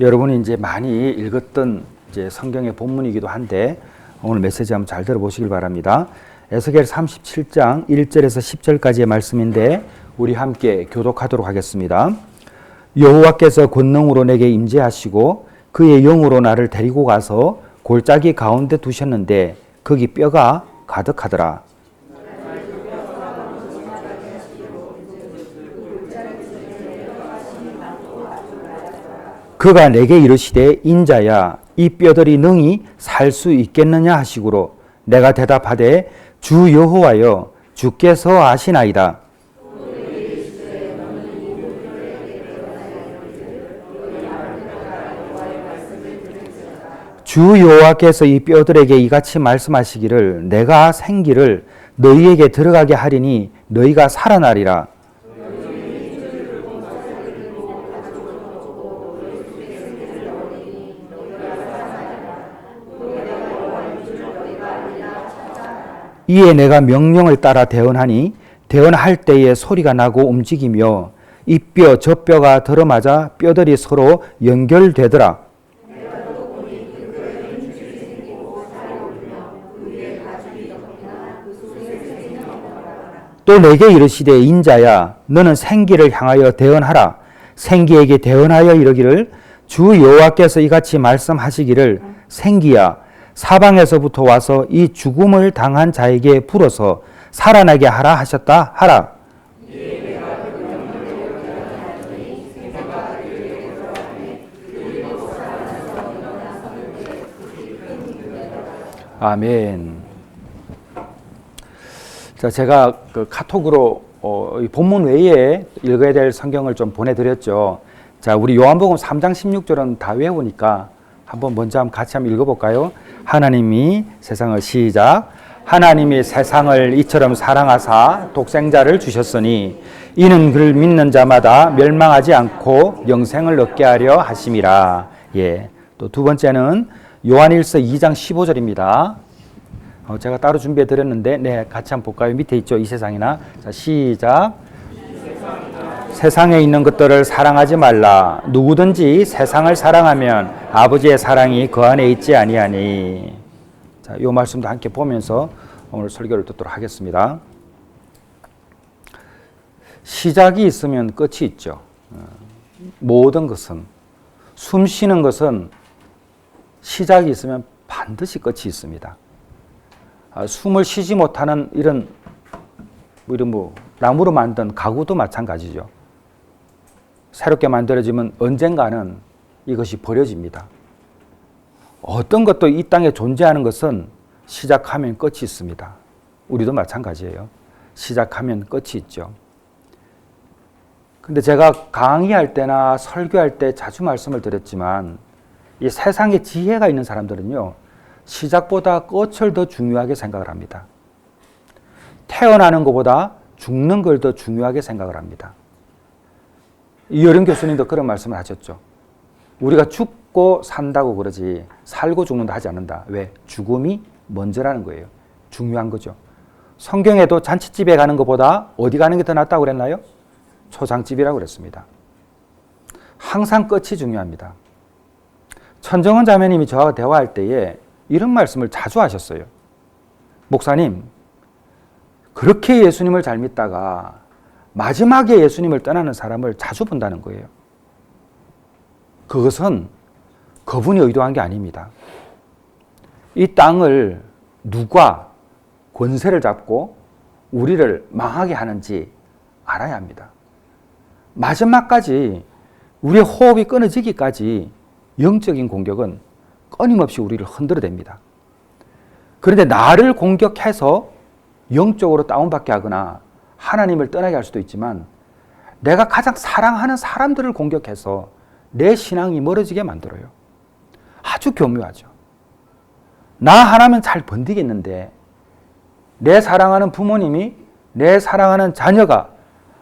여러분이 이제 많이 읽었던 이제 성경의 본문이기도 한데 오늘 메시지 한번 잘 들어보시길 바랍니다. 에스겔 37장 1절에서 10절까지의 말씀인데 우리 함께 교독하도록 하겠습니다. 여호와께서 권능으로 내게 임재하시고 그의 영으로 나를 데리고 가서 골짜기 가운데 두셨는데 거기 뼈가 가득하더라. 그가 내게 이르시되 인자야 이 뼈들이 능히 살 수 있겠느냐 하시고로 내가 대답하되 주 여호와여 주께서 아시나이다. 주 여호와께서 이 뼈들에게 이같이 말씀하시기를 내가 생기를 너희에게 들어가게 하리니 너희가 살아나리라. 이에 내가 명령을 따라 대언하니 대언할 때에 소리가 나고 움직이며 이 뼈 저 뼈가 들어맞아 뼈들이 서로 연결되더라. 또 내게 이르시되 인자야 너는 생기를 향하여 대언하라. 생기에게 대언하여 이르기를 주 여호와께서 이같이 말씀하시기를 생기야 사방에서부터 와서 이 죽음을 당한 자에게 불어서 살아나게 하라 하셨다 하라. 아멘. 자, 제가 그 카톡으로 이 본문 외에 읽어야 될 성경을 좀 보내드렸죠. 자, 우리 요한복음 3장 16절은 다 외우니까 먼저 같이 한번 읽어볼까요? 하나님이 세상을 시작. 하나님이 세상을 이처럼 사랑하사 독생자를 주셨으니 이는 그를 믿는 자마다 멸망하지 않고 영생을 얻게 하려 하심이라. 예. 또 두 번째는 요한일서 2장 15절입니다. 제가 따로 준비해 드렸는데 네, 같이 한번 볼까요? 밑에 있죠. 이 세상이나. 자, 시작. 세상에 있는 것들을 사랑하지 말라. 누구든지 세상을 사랑하면 아버지의 사랑이 그 안에 있지 아니하니. 자, 이 말씀도 함께 보면서 오늘 설교를 듣도록 하겠습니다. 시작이 있으면 끝이 있죠. 모든 것은 숨 쉬는 것은 시작이 있으면 반드시 끝이 있습니다. 숨을 쉬지 못하는 이런 나무로 만든 가구도 마찬가지죠. 새롭게 만들어지면 언젠가는 이것이 버려집니다. 어떤 것도 이 땅에 존재하는 것은 시작하면 끝이 있습니다. 우리도 마찬가지예요. 시작하면 끝이 있죠. 근데 제가 강의할 때나 설교할 때 자주 말씀을 드렸지만 이 세상에 지혜가 있는 사람들은요, 시작보다 끝을 더 중요하게 생각을 합니다. 태어나는 것보다 죽는 걸 더 중요하게 생각을 합니다. 이여름 교수님도 그런 말씀을 하셨죠. 우리가 죽고 산다고 그러지 살고 죽는다 하지 않는다. 왜? 죽음이 먼저라는 거예요. 중요한 거죠. 성경에도 잔치집에 가는 것보다 어디 가는 게 더 낫다고 그랬나요? 초상집이라고 그랬습니다. 항상 끝이 중요합니다. 천정원 자매님이 저와 대화할 때에 이런 말씀을 자주 하셨어요. 목사님, 그렇게 예수님을 잘 믿다가 마지막에 예수님을 떠나는 사람을 자주 본다는 거예요. 그것은 그분이 의도한 게 아닙니다. 이 땅을 누가 권세를 잡고 우리를 망하게 하는지 알아야 합니다. 마지막까지 우리의 호흡이 끊어지기까지 영적인 공격은 끊임없이 우리를 흔들어댑니다. 그런데 나를 공격해서 영적으로 다운받게 하거나 하나님을 떠나게 할 수도 있지만 내가 가장 사랑하는 사람들을 공격해서 내 신앙이 멀어지게 만들어요. 아주 교묘하죠. 나 하나면 잘 번디겠는데 내 사랑하는 부모님이, 내 사랑하는 자녀가,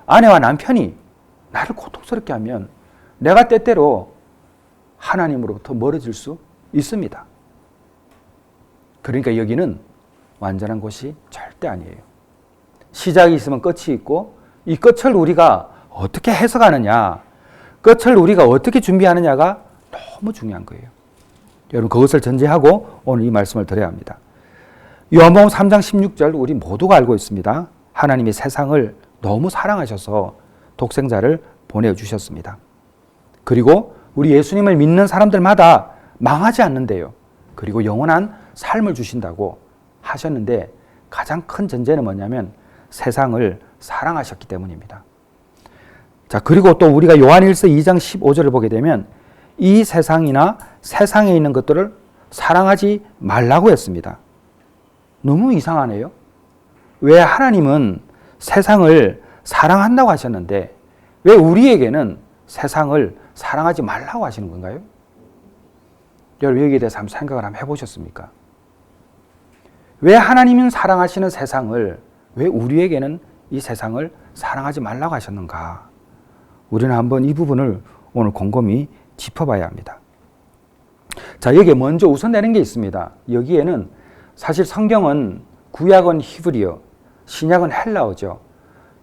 아내와 남편이 나를 고통스럽게 하면 내가 때때로 하나님으로부터 멀어질 수 있습니다. 그러니까 여기는 완전한 곳이 절대 아니에요. 시작이 있으면 끝이 있고 이 끝을 우리가 어떻게 해석하느냐, 끝을 우리가 어떻게 준비하느냐가 너무 중요한 거예요. 여러분 그것을 전제하고 오늘 이 말씀을 드려야 합니다. 요한복음 3장 16절 우리 모두가 알고 있습니다. 하나님이 세상을 너무 사랑하셔서 독생자를 보내주셨습니다. 그리고 우리 예수님을 믿는 사람들마다 망하지 않는데요. 그리고 영원한 삶을 주신다고 하셨는데 가장 큰 전제는 뭐냐면 세상을 사랑하셨기 때문입니다. 자, 그리고 또 우리가 요한일서 2장 15절을 보게 되면 이 세상이나 세상에 있는 것들을 사랑하지 말라고 했습니다. 너무 이상하네요. 왜 하나님은 세상을 사랑한다고 하셨는데 왜 우리에게는 세상을 사랑하지 말라고 하시는 건가요? 여러분 여기에 대해서 한번 생각을 한번 해보셨습니까? 왜 하나님은 사랑하시는 세상을 왜 우리에게는 이 세상을 사랑하지 말라고 하셨는가? 우리는 한번 이 부분을 오늘 곰곰이 짚어봐야 합니다. 자, 여기에 먼저 우선되는 게 있습니다. 여기에는 사실 성경은 구약은 히브리어, 신약은 헬라어죠.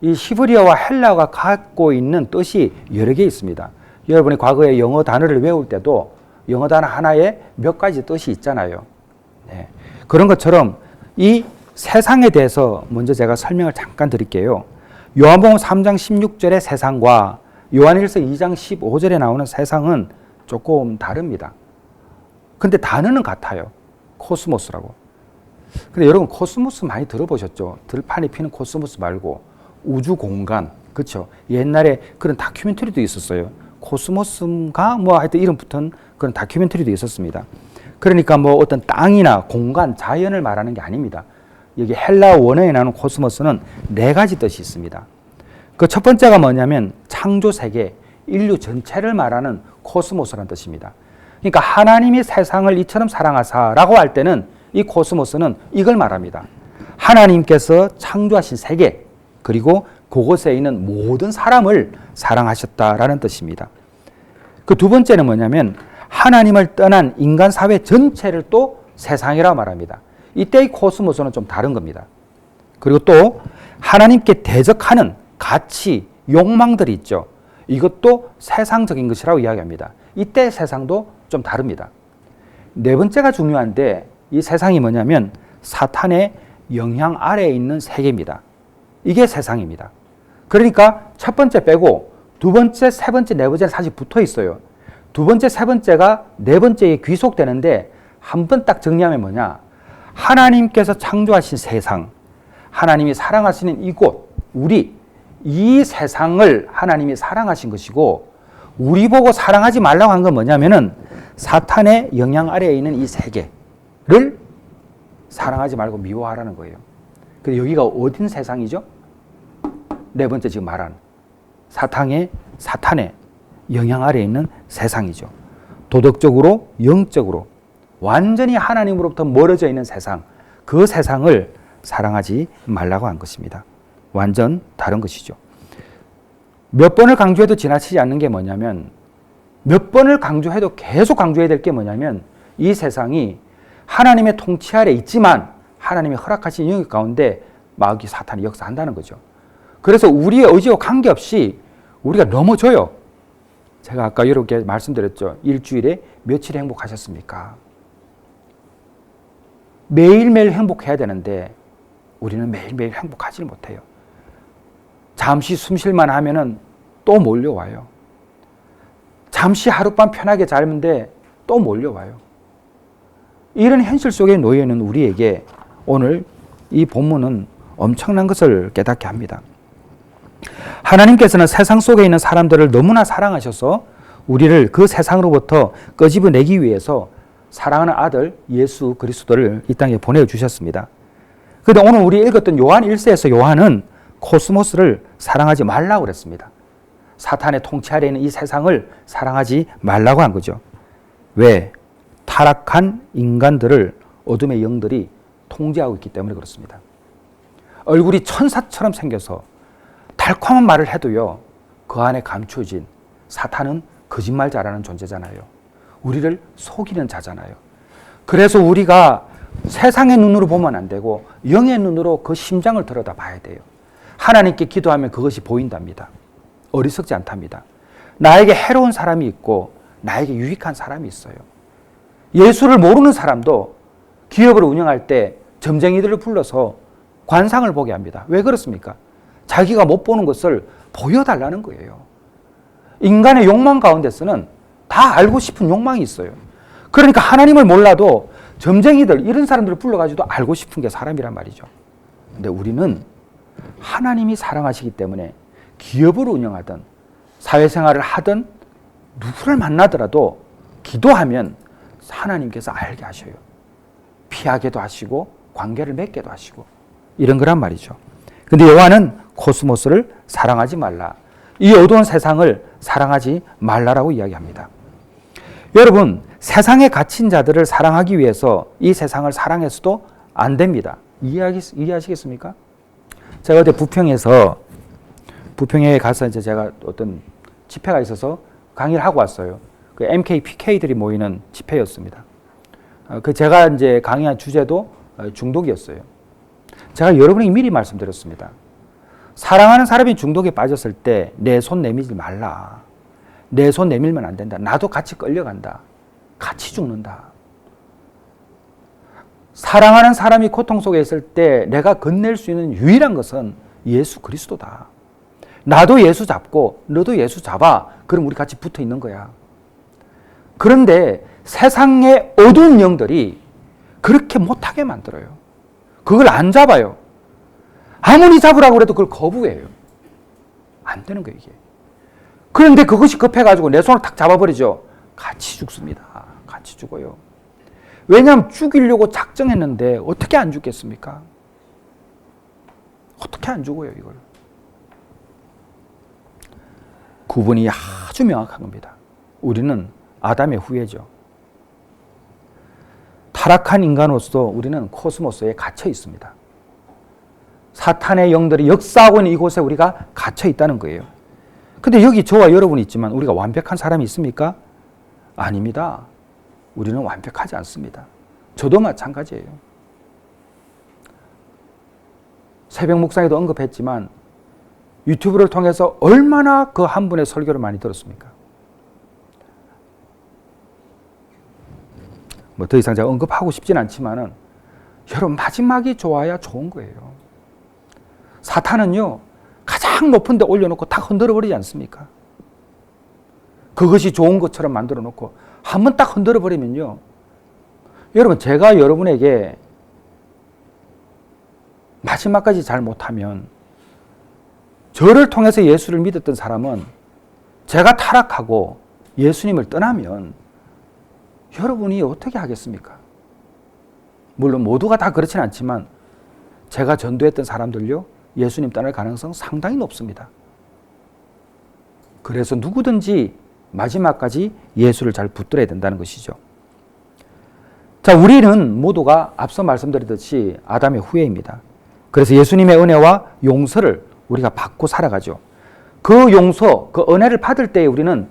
이 히브리어와 헬라어가 갖고 있는 뜻이 여러 개 있습니다. 여러분이 과거에 영어 단어를 외울 때도 영어 단어 하나에 몇 가지 뜻이 있잖아요. 네. 그런 것처럼 이 세상에 대해서 먼저 제가 설명을 잠깐 드릴게요. 요한복음 3장 16절의 세상과 요한일서 2장 15절에 나오는 세상은 조금 다릅니다. 근데 단어는 같아요. 코스모스라고. 근데 여러분 코스모스 많이 들어보셨죠? 들판이 피는 코스모스 말고 우주 공간, 그렇죠? 옛날에 그런 다큐멘터리도 있었어요. 코스모스인가 뭐 하여튼 이름 붙은 그런 다큐멘터리도 있었습니다. 그러니까 뭐 어떤 땅이나 공간, 자연을 말하는 게 아닙니다. 여기 헬라어 원어에 나오는 코스모스는 네 가지 뜻이 있습니다. 그 첫 번째가 뭐냐면 창조 세계, 인류 전체를 말하는 코스모스라는 뜻입니다. 그러니까 하나님이 세상을 이처럼 사랑하사라고 할 때는 이 코스모스는 이걸 말합니다. 하나님께서 창조하신 세계, 그리고 그곳에 있는 모든 사람을 사랑하셨다라는 뜻입니다. 그 두 번째는 뭐냐면 하나님을 떠난 인간 사회 전체를 또 세상이라고 말합니다. 이때 이 코스모스는 좀 다른 겁니다. 그리고 또 하나님께 대적하는 가치, 욕망들이 있죠. 이것도 세상적인 것이라고 이야기합니다. 이때 세상도 좀 다릅니다. 네 번째가 중요한데 이 세상이 뭐냐면 사탄의 영향 아래에 있는 세계입니다. 이게 세상입니다. 그러니까 첫 번째 빼고 두 번째, 세 번째, 네 번째는 사실 붙어 있어요. 두 번째, 세 번째가 네 번째에 귀속되는데 한 번 딱 정리하면 뭐냐? 하나님께서 창조하신 세상, 하나님이 사랑하시는 이곳, 우리, 이 세상을 하나님이 사랑하신 것이고 우리 보고 사랑하지 말라고 한 건 뭐냐면은 사탄의 영향 아래에 있는 이 세계를 사랑하지 말고 미워하라는 거예요. 근데 여기가 어딘 세상이죠? 네 번째 지금 말한 사탄의 영향 아래에 있는 세상이죠. 도덕적으로, 영적으로 완전히 하나님으로부터 멀어져 있는 세상, 그 세상을 사랑하지 말라고 한 것입니다. 완전 다른 것이죠. 몇 번을 강조해도 지나치지 않는 게 뭐냐면 몇 번을 강조해도 계속 강조해야 될 게 뭐냐면 이 세상이 하나님의 통치 아래 있지만 하나님이 허락하신 영역 가운데 마귀 사탄이 역사한다는 거죠. 그래서 우리의 의지와 관계없이 우리가 넘어져요. 제가 아까 이렇게 말씀드렸죠. 일주일에 며칠 행복하셨습니까? 매일매일 행복해야 되는데 우리는 매일매일 행복하지 못해요. 잠시 숨쉴만 하면은 또 몰려와요. 잠시 하룻밤 편하게 자는데 또 몰려와요. 이런 현실 속에 놓여 있는 우리에게 오늘 이 본문은 엄청난 것을 깨닫게 합니다. 하나님께서는 세상 속에 있는 사람들을 너무나 사랑하셔서 우리를 그 세상으로부터 끄집어내기 위해서 사랑하는 아들 예수 그리스도를 이 땅에 보내주셨습니다. 그런데 오늘 우리 읽었던 요한 1세에서 요한은 코스모스를 사랑하지 말라고 그랬습니다. 사탄의 통치 아래에 있는 이 세상을 사랑하지 말라고 한 거죠. 왜? 타락한 인간들을 어둠의 영들이 통제하고 있기 때문에 그렇습니다. 얼굴이 천사처럼 생겨서 달콤한 말을 해도요, 그 안에 감춰진 사탄은 거짓말 잘하는 존재잖아요. 우리를 속이는 자잖아요. 그래서 우리가 세상의 눈으로 보면 안 되고 영의 눈으로 그 심장을 들여다 봐야 돼요. 하나님께 기도하면 그것이 보인답니다. 어리석지 않답니다. 나에게 해로운 사람이 있고 나에게 유익한 사람이 있어요. 예수를 모르는 사람도 기업을 운영할 때 점쟁이들을 불러서 관상을 보게 합니다. 왜 그렇습니까? 자기가 못 보는 것을 보여달라는 거예요. 인간의 욕망 가운데서는 다 알고 싶은 욕망이 있어요. 그러니까 하나님을 몰라도 점쟁이들 이런 사람들을 불러가지고 알고 싶은 게 사람이란 말이죠. 근데 우리는 하나님이 사랑하시기 때문에 기업을 운영하든 사회생활을 하든 누구를 만나더라도 기도하면 하나님께서 알게 하셔요. 피하게도 하시고 관계를 맺게도 하시고 이런 거란 말이죠. 근데 요한은 코스모스를 사랑하지 말라. 이 어두운 세상을 사랑하지 말라라고 이야기합니다. 여러분, 세상에 갇힌 자들을 사랑하기 위해서 이 세상을 사랑해서도 안 됩니다. 이해하시겠습니까? 제가 어제 부평에 가서 이제 제가 어떤 집회가 있어서 강의를 하고 왔어요. 그 MK, PK들이 모이는 집회였습니다. 제가 이제 강의한 주제도 중독이었어요. 제가 여러분에게 미리 말씀드렸습니다. 사랑하는 사람이 중독에 빠졌을 때 내 손 내밀지 말라. 내 손 내밀면 안 된다. 나도 같이 끌려간다. 같이 죽는다. 사랑하는 사람이 고통 속에 있을 때 내가 건넬 수 있는 유일한 것은 예수 그리스도다. 나도 예수 잡고 너도 예수 잡아. 그럼 우리 같이 붙어 있는 거야. 그런데 세상의 어두운 영들이 그렇게 못하게 만들어요. 그걸 안 잡아요. 아무리 잡으라고 해도 그걸 거부해요. 안 되는 거예요, 이게. 그런데 그것이 급해가지고 내 손을 탁 잡아버리죠. 같이 죽습니다. 같이 죽어요. 왜냐하면 죽이려고 작정했는데 어떻게 안 죽겠습니까? 어떻게 안 죽어요, 이걸. 구분이 아주 명확한 겁니다. 우리는 아담의 후예죠. 타락한 인간으로서 우리는 코스모스에 갇혀 있습니다. 사탄의 영들이 역사하고 있는 이곳에 우리가 갇혀 있다는 거예요. 근데 여기 저와 여러분이 있지만 우리가 완벽한 사람이 있습니까? 아닙니다. 우리는 완벽하지 않습니다. 저도 마찬가지예요. 새벽 묵상에도 언급했지만 유튜브를 통해서 얼마나 그 한 분의 설교를 많이 들었습니까? 뭐 더 이상 제가 언급하고 싶진 않지만은 여러분 마지막이 좋아야 좋은 거예요. 사탄은요 가장 높은 데 올려놓고 딱 흔들어 버리지 않습니까? 그것이 좋은 것처럼 만들어 놓고 한번 딱 흔들어 버리면요, 여러분 제가 여러분에게 마지막까지 잘 못하면 저를 통해서 예수를 믿었던 사람은 제가 타락하고 예수님을 떠나면 여러분이 어떻게 하겠습니까? 물론 모두가 다 그렇진 않지만 제가 전도했던 사람들요 예수님 떠날 가능성 상당히 높습니다. 그래서 누구든지 마지막까지 예수를 잘 붙들어야 된다는 것이죠. 자, 우리는 모두가 앞서 말씀드렸듯이 아담의 후예입니다. 그래서 예수님의 은혜와 용서를 우리가 받고 살아가죠. 그 용서, 그 은혜를 받을 때에 우리는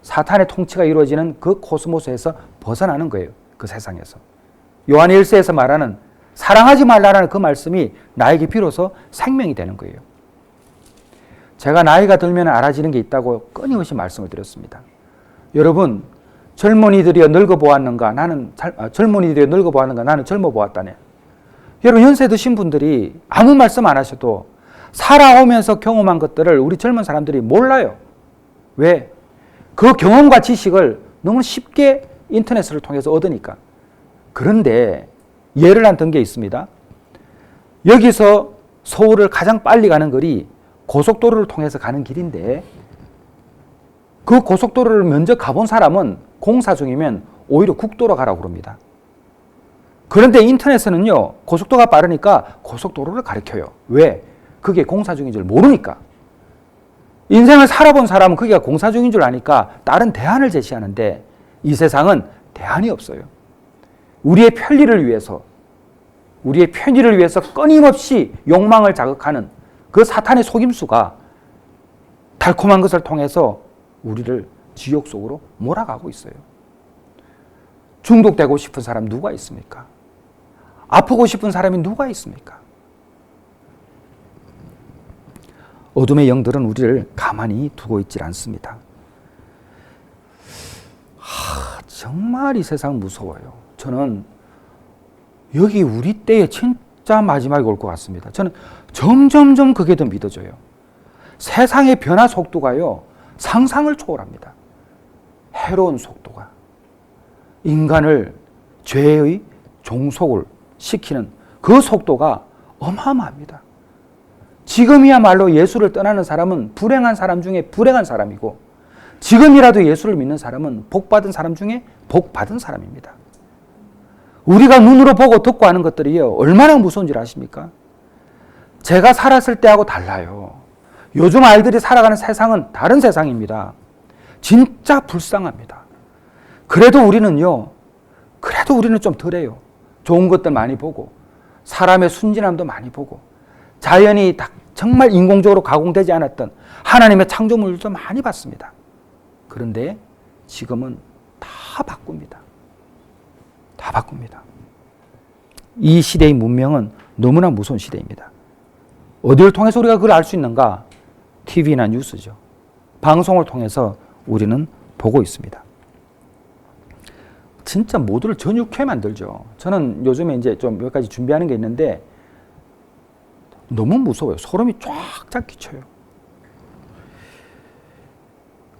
사탄의 통치가 이루어지는 그 코스모스에서 벗어나는 거예요. 그 세상에서. 요한 1서에서 말하는 사랑하지 말라는 그 말씀이 나에게 비로소 생명이 되는 거예요. 제가 나이가 들면 알아지는 게 있다고 끊임없이 말씀을 드렸습니다. 여러분, 젊은이들이 늙어 보았는가? 나는 젊어 보았다네. 여러분, 연세 드신 분들이 아무 말씀 안 하셔도 살아오면서 경험한 것들을 우리 젊은 사람들이 몰라요. 왜? 그 경험과 지식을 너무 쉽게 인터넷을 통해서 얻으니까. 그런데 예를 든 게 있습니다. 여기서 서울을 가장 빨리 가는 거리 고속도로를 통해서 가는 길인데 그 고속도로를 먼저 가본 사람은 공사 중이면 오히려 국도로 가라고 그럽니다. 그런데 인터넷에는요, 고속도로가 빠르니까 고속도로를 가르쳐요. 왜? 그게 공사 중인 줄 모르니까. 인생을 살아본 사람은 그게 공사 중인 줄 아니까 다른 대안을 제시하는데 이 세상은 대안이 없어요. 우리의 편리를 위해서 끊임없이 욕망을 자극하는 그 사탄의 속임수가 달콤한 것을 통해서 우리를 지옥 속으로 몰아가고 있어요. 중독되고 싶은 사람 누가 있습니까? 아프고 싶은 사람이 누가 있습니까? 어둠의 영들은 우리를 가만히 두고 있질 않습니다. 정말 이 세상 무서워요. 저는 여기 우리 때에 진짜 마지막이 올 것 같습니다. 저는 점점점 그게 더 믿어져요. 세상의 변화 속도가요, 상상을 초월합니다. 해로운 속도가. 인간을 죄의 종속을 시키는 그 속도가 어마어마합니다. 지금이야말로 예수를 떠나는 사람은 불행한 사람 중에 불행한 사람이고, 지금이라도 예수를 믿는 사람은 복받은 사람 중에 복받은 사람입니다. 우리가 눈으로 보고 듣고 하는 것들이요, 얼마나 무서운지 아십니까? 제가 살았을 때하고 달라요. 요즘 아이들이 살아가는 세상은 다른 세상입니다. 진짜 불쌍합니다. 그래도 우리는 좀 덜해요. 좋은 것들 많이 보고, 사람의 순진함도 많이 보고, 자연이 정말 인공적으로 가공되지 않았던 하나님의 창조물도 많이 봤습니다. 그런데 지금은 다 바꿉니다. 다 바꿉니다. 이 시대의 문명은 너무나 무서운 시대입니다. 어디를 통해서 우리가 그걸 알 수 있는가? TV나 뉴스죠. 방송을 통해서 우리는 보고 있습니다. 진짜 모두를 전육해 만들죠. 저는 요즘에 이제 좀 몇 가지 준비하는 게 있는데 너무 무서워요. 소름이 쫙쫙 끼쳐요.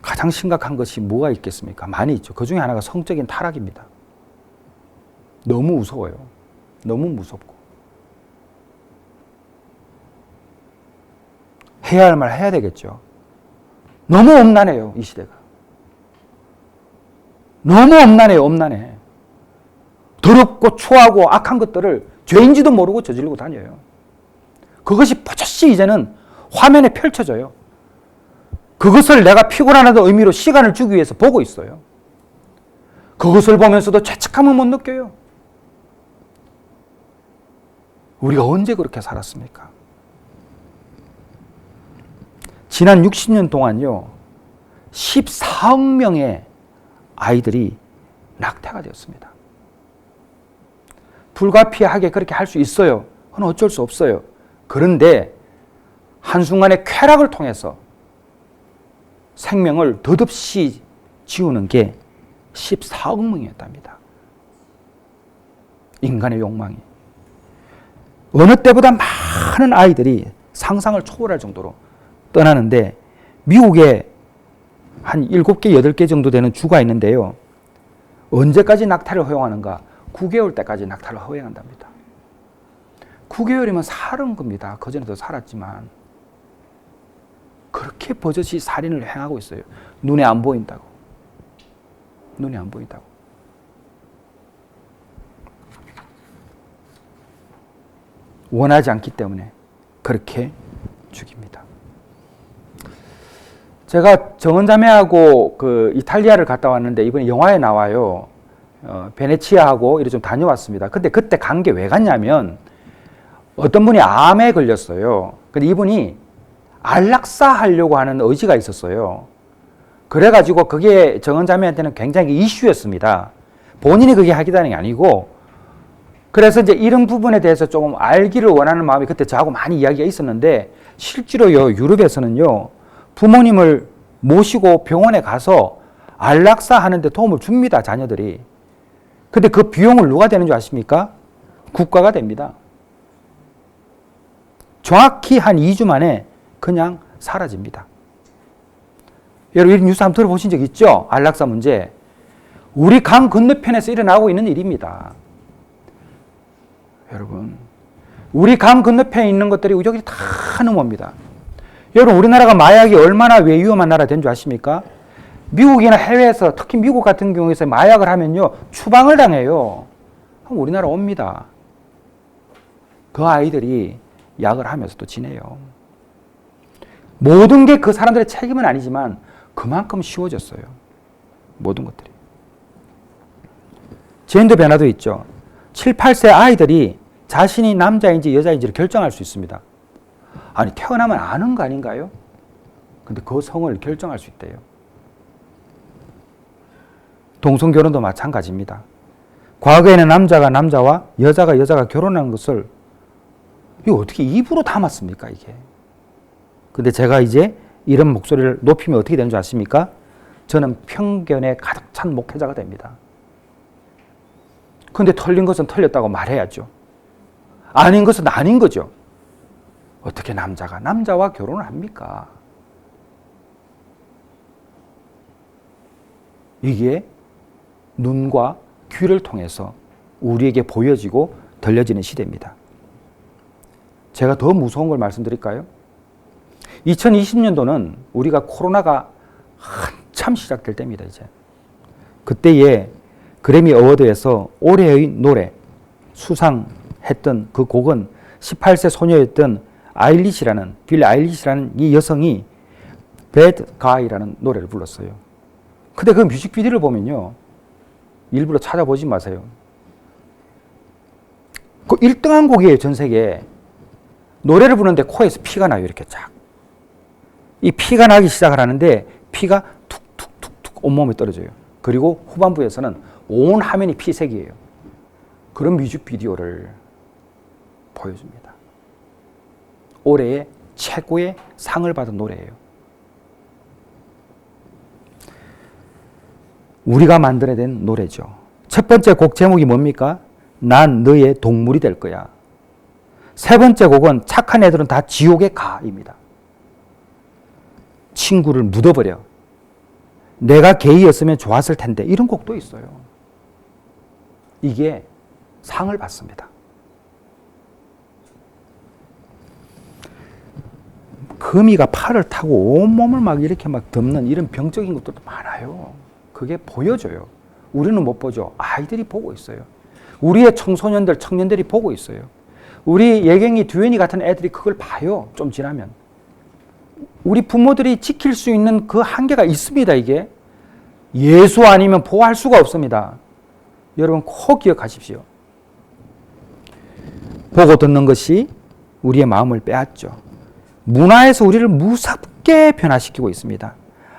가장 심각한 것이 뭐가 있겠습니까? 많이 있죠. 그 중에 하나가 성적인 타락입니다. 너무 무서워요. 너무 무섭고. 해야 할 말 해야 되겠죠. 너무 엄난해요, 이 시대가. 너무 엄난해요, 엄난해. 더럽고 추하고 악한 것들을 죄인지도 모르고 저지르고 다녀요. 그것이 버젓이 이제는 화면에 펼쳐져요. 그것을 내가 피곤하다는 의미로 시간을 주기 위해서 보고 있어요. 그것을 보면서도 죄책감을 못 느껴요. 우리가 언제 그렇게 살았습니까? 지난 60년 동안요, 14억 명의 아이들이 낙태가 되었습니다. 불가피하게 그렇게 할 수 있어요. 그건 어쩔 수 없어요. 그런데 한순간의 쾌락을 통해서 생명을 덧없이 지우는 게 14억 명이었답니다. 인간의 욕망이. 어느 때보다 많은 아이들이 상상을 초월할 정도로 떠나는데, 미국에 한 7개, 8개 정도 되는 주가 있는데요. 언제까지 낙태를 허용하는가? 9개월 때까지 낙태를 허용한답니다. 9개월이면 살은 겁니다. 그전에도 살았지만. 그렇게 버젓이 살인을 행하고 있어요. 눈에 안 보인다고. 눈에 안 보인다고. 원하지 않기 때문에 그렇게 죽입니다. 제가 정은자매하고 그 이탈리아를 갔다 왔는데, 이번에 영화에 나와요. 베네치아하고 이렇게 좀 다녀왔습니다. 근데 그때 간 게 왜 갔냐면, 어떤 분이 암에 걸렸어요. 근데 이분이 안락사 하려고 하는 의지가 있었어요. 그래가지고 그게 정은자매한테는 굉장히 이슈였습니다. 본인이 그게 하겠다는 게 아니고, 그래서 이제 이런 부분에 대해서 조금 알기를 원하는 마음이 그때 저하고 많이 이야기가 있었는데, 실제로요, 유럽에서는요, 부모님을 모시고 병원에 가서 안락사 하는데 도움을 줍니다, 자녀들이. 근데 그 비용을 누가 되는 줄 아십니까? 국가가 됩니다. 정확히 한 2주 만에 그냥 사라집니다. 여러분, 이 뉴스 한번 들어보신 적 있죠? 안락사 문제. 우리 강 건너편에서 일어나고 있는 일입니다. 여러분, 우리 강 건너편에 있는 것들이 여기 다 넘어옵니다. 여러분, 우리나라가 마약이 얼마나 왜 위험한 나라 된 줄 아십니까? 미국이나 해외에서, 특히 미국 같은 경우에서 마약을 하면요, 추방을 당해요. 그럼 우리나라 옵니다. 그 아이들이 약을 하면서 또 지내요. 모든 게 그 사람들의 책임은 아니지만 그만큼 쉬워졌어요. 모든 것들이. 젠더 변화도 있죠. 7, 8세 아이들이 자신이 남자인지 여자인지를 결정할 수 있습니다. 아니, 태어나면 아는 거 아닌가요? 근데 그 성을 결정할 수 있대요. 동성결혼도 마찬가지입니다. 과거에는 남자가 남자와 여자가 여자가 결혼한 것을 이거 어떻게 입으로 담았습니까, 이게? 근데 제가 이제 이런 목소리를 높이면 어떻게 되는 줄 아십니까? 저는 편견에 가득 찬 목회자가 됩니다. 근데 틀린 것은 틀렸다고 말해야죠. 아닌 것은 아닌 거죠. 어떻게 남자가 남자와 결혼을 합니까? 이게 눈과 귀를 통해서 우리에게 보여지고 들려지는 시대입니다. 제가 더 무서운 걸 말씀드릴까요? 2020년도는 우리가 코로나가 한참 시작될 때입니다, 이제. 그때에 그래미 어워드에서 올해의 노래 수상했던 그 곡은 18세 소녀였던 빌리 아일리시라는 이 여성이 Bad Guy라는 노래를 불렀어요. 근데 그 뮤직비디오를 보면요, 일부러 찾아보지 마세요. 그 1등한 곡이에요, 전 세계에. 노래를 부르는데 코에서 피가 나요, 이렇게 쫙. 이 피가 나기 시작을 하는데 피가 툭툭툭툭 온몸에 떨어져요. 그리고 후반부에서는 온 화면이 피색이에요. 그런 뮤직비디오를 보여줍니다. 올해의 최고의 상을 받은 노래예요. 우리가 만들어낸 노래죠. 첫 번째 곡 제목이 뭡니까? 난 너의 동물이 될 거야. 세 번째 곡은 착한 애들은 다 지옥에 가입니다. 친구를 묻어버려. 내가 게이였으면 좋았을 텐데. 이런 곡도 있어요. 이게 상을 받습니다. 거미가 팔을 타고 온몸을 막 이렇게 막 덮는 이런 병적인 것들도 많아요. 그게 보여져요. 우리는 못 보죠. 아이들이 보고 있어요. 우리의 청소년들, 청년들이 보고 있어요. 우리 예경이, 듀엔이 같은 애들이 그걸 봐요. 좀 지나면. 우리 부모들이 지킬 수 있는 그 한계가 있습니다, 이게. 예수 아니면 보호할 수가 없습니다. 여러분 꼭 기억하십시오. 보고 듣는 것이 우리의 마음을 빼앗죠. 문화에서 우리를 무섭게 변화시키고 있습니다.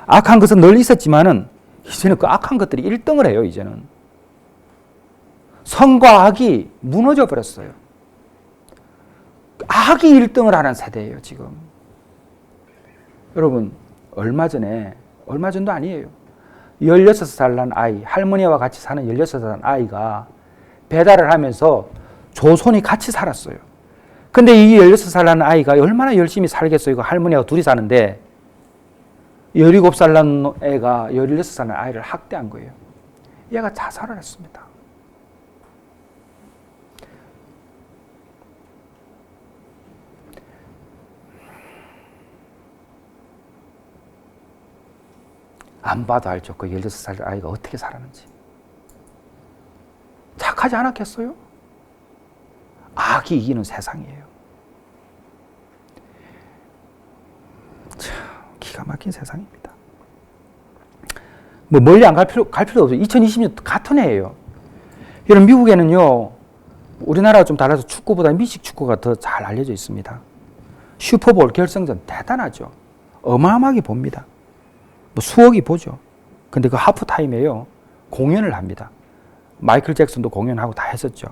악한 것은 늘 있었지만은 이제는 그 악한 것들이 1등을 해요, 이제는. 선과 악이 무너져 버렸어요. 악이 1등을 하는 세대예요, 지금. 여러분, 얼마 전도 아니에요. 16살 난 아이, 할머니와 같이 사는 16살 난 아이가 배달을 하면서 조손이 같이 살았어요. 근데 이 16살 난 아이가 얼마나 열심히 살겠어요. 이거 할머니하고 둘이 사는데 17살 난 애가 16살 난 아이를 학대한 거예요. 얘가 자살을 했습니다. 안 봐도 알죠. 그 16살 아이가 어떻게 살았는지. 착하지 않았겠어요? 악이 이기는 세상이에요. 참 기가 막힌 세상입니다. 뭐 멀리 안 갈 필요 없어요. 2020년 같은 해예요. 여러분 미국에는요, 우리나라가 좀 달라서 축구보다 미식 축구가 더 잘 알려져 있습니다. 슈퍼볼 결승전 대단하죠. 어마어마하게 봅니다. 뭐 수억이 보죠. 근데 그 하프타임에요, 공연을 합니다. 마이클 잭슨도 공연하고 다 했었죠.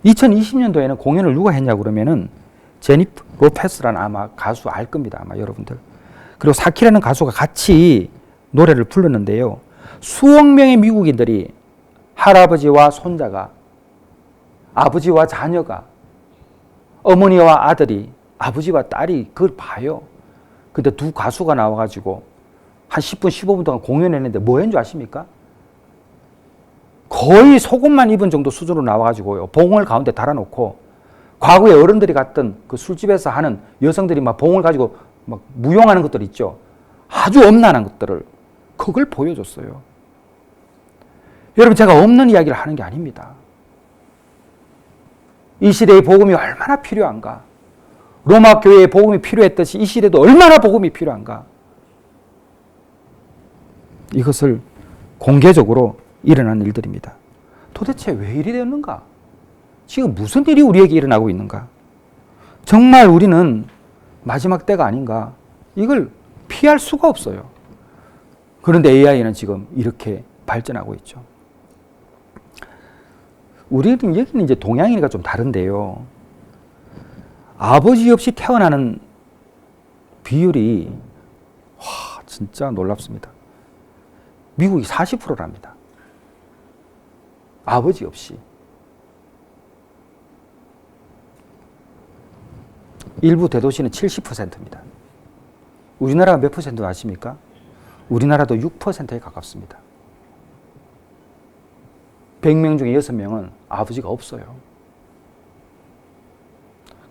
2020년도에는 공연을 누가 했냐고 그러면은 제니퍼 로페스라는 아마 가수 알 겁니다. 아마 여러분들. 그리고 사키라는 가수가 같이 노래를 불렀는데요. 수억 명의 미국인들이 할아버지와 손자가, 아버지와 자녀가, 어머니와 아들이, 아버지와 딸이 그걸 봐요. 근데 두 가수가 나와가지고 한 10분, 15분 동안 공연했는데 뭐 했는 줄 아십니까? 거의 속옷만 입은 정도 수준으로 나와가지고요, 봉을 가운데 달아놓고, 과거에 어른들이 갔던 그 술집에서 하는 여성들이 막 봉을 가지고 막 무용하는 것들 있죠. 아주 엄난한 것들을, 그걸 보여줬어요. 여러분, 제가 없는 이야기를 하는 게 아닙니다. 이 시대의 복음이 얼마나 필요한가. 로마 교회의 복음이 필요했듯이 이 시대도 얼마나 복음이 필요한가. 이것을 공개적으로 일어난 일들입니다. 도대체 왜 일이 되었는가? 지금 무슨 일이 우리에게 일어나고 있는가? 정말 우리는 마지막 때가 아닌가? 이걸 피할 수가 없어요. 그런데 AI는 지금 이렇게 발전하고 있죠. 우리는 여기는 이제 동양이니까 좀 다른데요. 아버지 없이 태어나는 비율이 진짜 놀랍습니다. 미국이 40%랍니다. 아버지 없이. 일부 대도시는 70%입니다. 우리나라가 몇 퍼센트 아십니까? 우리나라도 6%에 가깝습니다. 100명 중에 6명은 아버지가 없어요.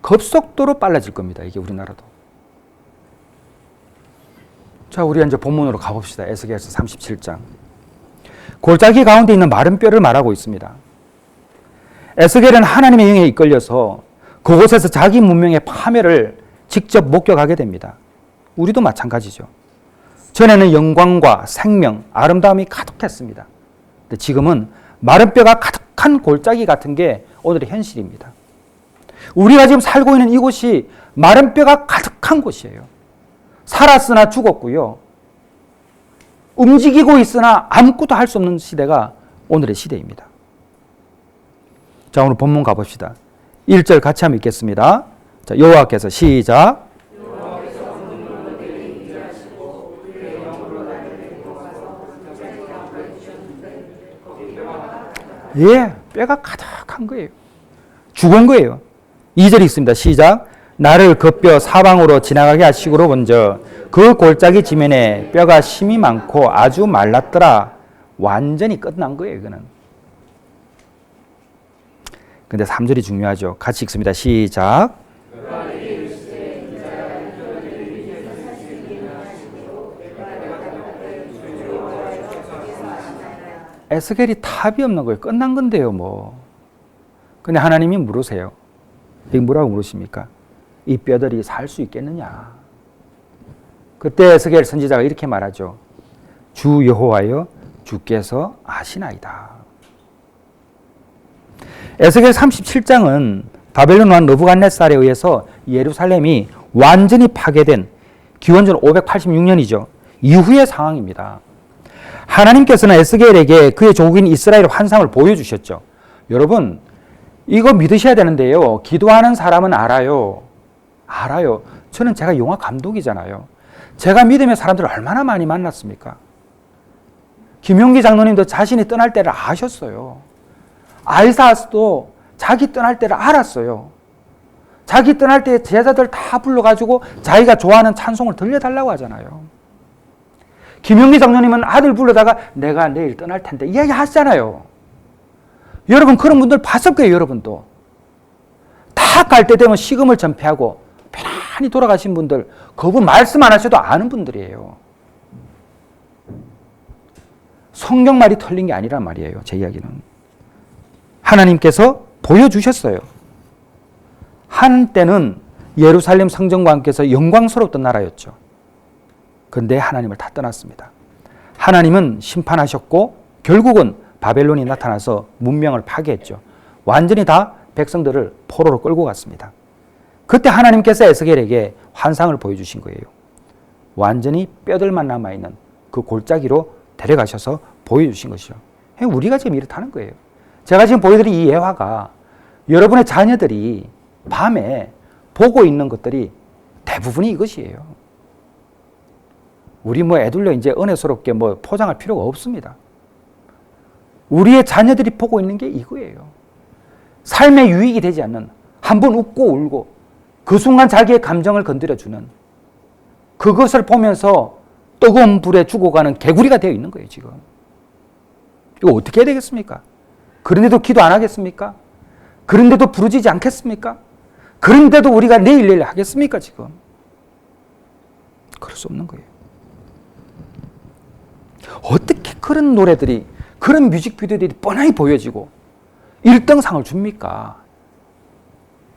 급속도로 빨라질 겁니다. 이게 우리나라도. 자, 우리 이제 본문으로 가봅시다. 에스겔서 37장. 골짜기 가운데 있는 마른 뼈를 말하고 있습니다. 에스겔은 하나님의 영에 이끌려서 그곳에서 자기 문명의 파멸을 직접 목격하게 됩니다. 우리도 마찬가지죠. 전에는 영광과 생명, 아름다움이 가득했습니다. 근데 지금은 마른 뼈가 가득한 골짜기 같은 게 오늘의 현실입니다. 우리가 지금 살고 있는 이곳이 마른 뼈가 가득한 곳이에요. 살았으나 죽었고요. 움직이고 있으나 아무것도 할 수 없는 시대가 오늘의 시대입니다. 자, 오늘 본문 가봅시다. 1절 같이 한번 읽겠습니다. 자, 여호와께서 시작. 예, 뼈가 가득한 거예요. 죽은 거예요. 2절 있습니다. 시작. 나를 그 뼈 사방으로 지나가게 하시고로 먼저 그 골짜기 지면에 뼈가 심이 많고 아주 말랐더라. 완전히 끝난 거예요, 이거는. 근데 3절이 중요하죠. 같이 읽습니다. 시작. 에스겔이 탑이 없는 거예요. 끝난 건데요, 뭐. 근데 하나님이 물으세요. 이게 뭐라고 물으십니까? 이 뼈들이 살 수 있겠느냐? 그때 에스겔 선지자가 이렇게 말하죠. 주 여호와여, 주께서 아시나이다. 에스겔 37장은 바벨론 왕 느부갓네살에 의해서 예루살렘이 완전히 파괴된 기원전 586년이죠. 이후의 상황입니다. 하나님께서는 에스겔에게 그의 조국인 이스라엘 환상을 보여주셨죠. 여러분, 이거 믿으셔야 되는데요. 기도하는 사람은 알아요. 알아요. 저는 제가 영화 감독이잖아요. 제가 믿음의 사람들을 얼마나 많이 만났습니까? 김용기 장로님도 자신이 떠날 때를 아셨어요. 아이사스도 자기 떠날 때를 알았어요. 자기 떠날 때 제자들 다 불러가지고 자기가 좋아하는 찬송을 들려달라고 하잖아요. 김용기 장로님은 아들 불러다가 내가 내일 떠날 텐데 이야기 하시잖아요. 여러분 그런 분들 봤을 거예요. 여러분도 다 갈 때 되면 식음을 전폐하고 편안히 돌아가신 분들, 그분 말씀 안 하셔도 아는 분들이에요. 성경 말이 틀린 게 아니란 말이에요. 제 이야기는. 하나님께서 보여주셨어요. 한때는 예루살렘 성전과 함께서 영광스러웠던 나라였죠. 그런데 하나님을 다 떠났습니다. 하나님은 심판하셨고 결국은 바벨론이 나타나서 문명을 파괴했죠. 완전히 다 백성들을 포로로 끌고 갔습니다. 그때 하나님께서 에스겔에게 환상을 보여주신 거예요. 완전히 뼈들만 남아있는 그 골짜기로 데려가셔서 보여주신 것이죠. 우리가 지금 이렇다는 거예요. 제가 지금 보여드린 이 예화가 여러분의 자녀들이 밤에 보고 있는 것들이 대부분이 이것이에요. 우리 애들로 이제 은혜스럽게 포장할 필요가 없습니다. 우리의 자녀들이 보고 있는 게 이거예요. 삶에 유익이 되지 않는, 한번 웃고 울고 그 순간 자기의 감정을 건드려주는, 그것을 보면서 뜨거운 불에 죽어가는 개구리가 되어 있는 거예요, 지금. 이거 어떻게 해야 되겠습니까? 그런데도 기도 안 하겠습니까? 그런데도 부르짖지 않겠습니까? 그런데도 우리가 내일 하겠습니까, 지금? 그럴 수 없는 거예요. 어떻게 그런 노래들이, 그런 뮤직비디오들이 뻔하게 보여지고 1등상을 줍니까?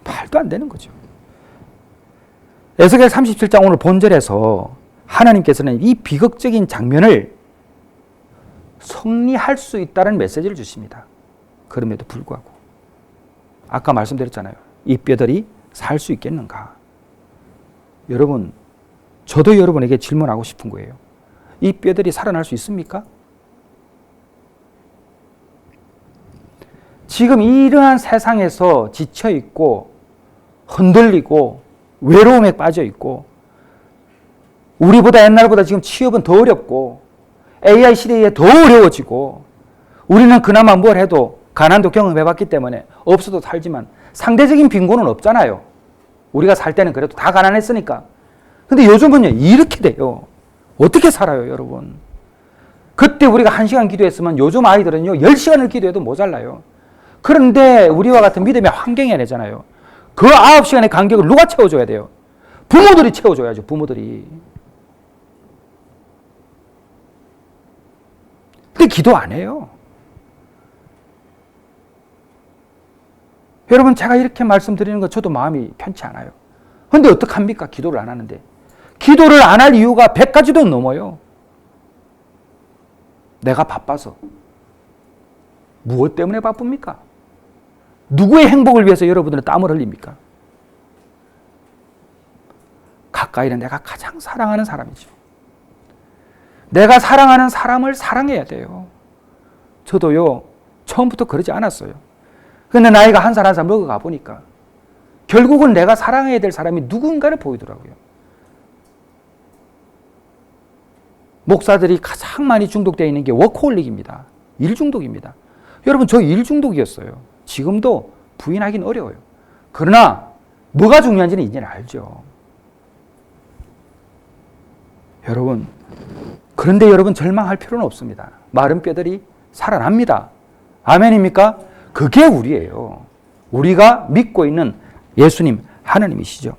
말도 안 되는 거죠. 에스겔 37장 오늘 본절에서 하나님께서는 이 비극적인 장면을 승리할 수 있다는 메시지를 주십니다. 그럼에도 불구하고 아까 말씀드렸잖아요. 이 뼈들이 살 수 있겠는가? 여러분, 저도 여러분에게 질문하고 싶은 거예요. 이 뼈들이 살아날 수 있습니까? 지금 이러한 세상에서 지쳐있고 흔들리고 외로움에 빠져있고 우리보다 옛날보다 지금 취업은 더 어렵고 AI 시대에 더 어려워지고 우리는 그나마 뭘 해도 가난도 경험해봤기 때문에 없어도 살지만 상대적인 빈곤은 없잖아요. 우리가 살 때는 그래도 다 가난했으니까. 근데 요즘은요, 이렇게 돼요. 어떻게 살아요, 여러분? 그때 우리가 1시간 기도했으면 요즘 아이들은요, 10시간을 기도해도 모자라요. 그런데 우리와 같은 믿음의 환경이 아니잖아요. 그 9시간의 간격을 누가 채워줘야 돼요? 부모들이 채워줘야죠, 부모들이. 근데 기도 안 해요. 여러분, 제가 이렇게 말씀드리는 거 저도 마음이 편치 않아요. 근데 어떡합니까? 기도를 안 하는데. 기도를 안 할 이유가 100가지도 넘어요. 내가 바빠서. 무엇 때문에 바쁩니까? 누구의 행복을 위해서 여러분들은 땀을 흘립니까? 가까이는 내가 가장 사랑하는 사람이죠. 내가 사랑하는 사람을 사랑해야 돼요. 저도요, 처음부터 그러지 않았어요. 근데 나이가 한 살 한 살 먹어가 보니까 결국은 내가 사랑해야 될 사람이 누군가를 보이더라고요. 목사들이 가장 많이 중독되어 있는 게 워커홀릭입니다. 일 중독입니다. 여러분, 저 일 중독이었어요. 지금도 부인하기는 어려워요. 그러나 뭐가 중요한지는 이제는 알죠. 여러분, 그런데 여러분 절망할 필요는 없습니다. 마른 뼈들이 살아납니다. 아멘입니까? 그게 우리예요. 우리가 믿고 있는 예수님, 하나님이시죠.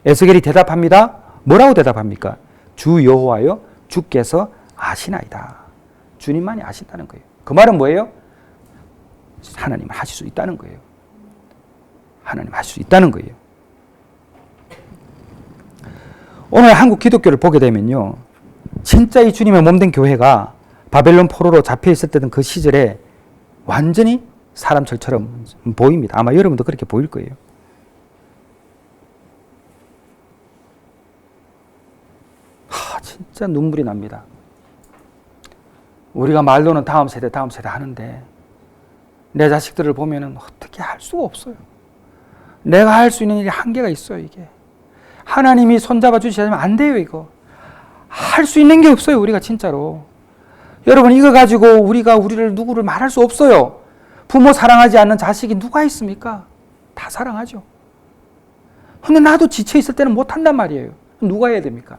에스겔이 대답합니다. 뭐라고 대답합니까? 주 여호와여, 주께서 아시나이다. 주님만이 아신다는 거예요. 그 말은 뭐예요? 하나님은 하실 수 있다는 거예요. 하나님 하실 수 있다는 거예요. 오늘 한국 기독교를 보게 되면요, 진짜 이 주님의 몸된 교회가 바벨론 포로로 잡혀있을 때는 그 시절에 완전히 사람들처럼 보입니다. 아마 여러분도 그렇게 보일 거예요. 진짜 눈물이 납니다. 우리가 말로는 다음 세대 하는데 내 자식들을 보면은 어떻게 할 수가 없어요. 내가 할 수 있는 일이 한계가 있어요, 이게. 하나님이 손잡아 주시지 않으면 안 돼요, 이거. 할 수 있는 게 없어요, 우리가 진짜로. 여러분, 이거 가지고 우리가 누구를 말할 수 없어요. 부모 사랑하지 않는 자식이 누가 있습니까? 다 사랑하죠. 근데 나도 지쳐있을 때는 못한단 말이에요. 누가 해야 됩니까?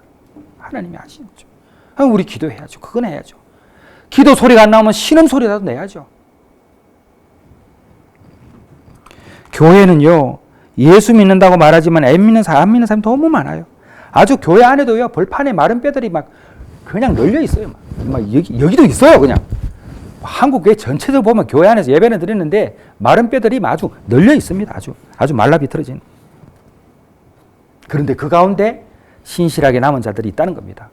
하나님이 하시죠. 우리 기도해야죠. 그건 해야죠. 기도 소리가 안 나오면 신음소리라도 내야죠. 교회는요, 예수 믿는다고 말하지만 안 믿는 사람이 너무 많아요. 아주 교회 안에도요, 벌판에 마른 뼈들이 막 그냥 널려 있어요. 막 여기도 있어요, 그냥. 한국 교회 전체적으로 보면 교회 안에서 예배는 드리는데 마른 뼈들이 아주 널려 있습니다. 아주 말라 비틀어진. 그런데 그 가운데 신실하게 남은 자들이 있다는 겁니다.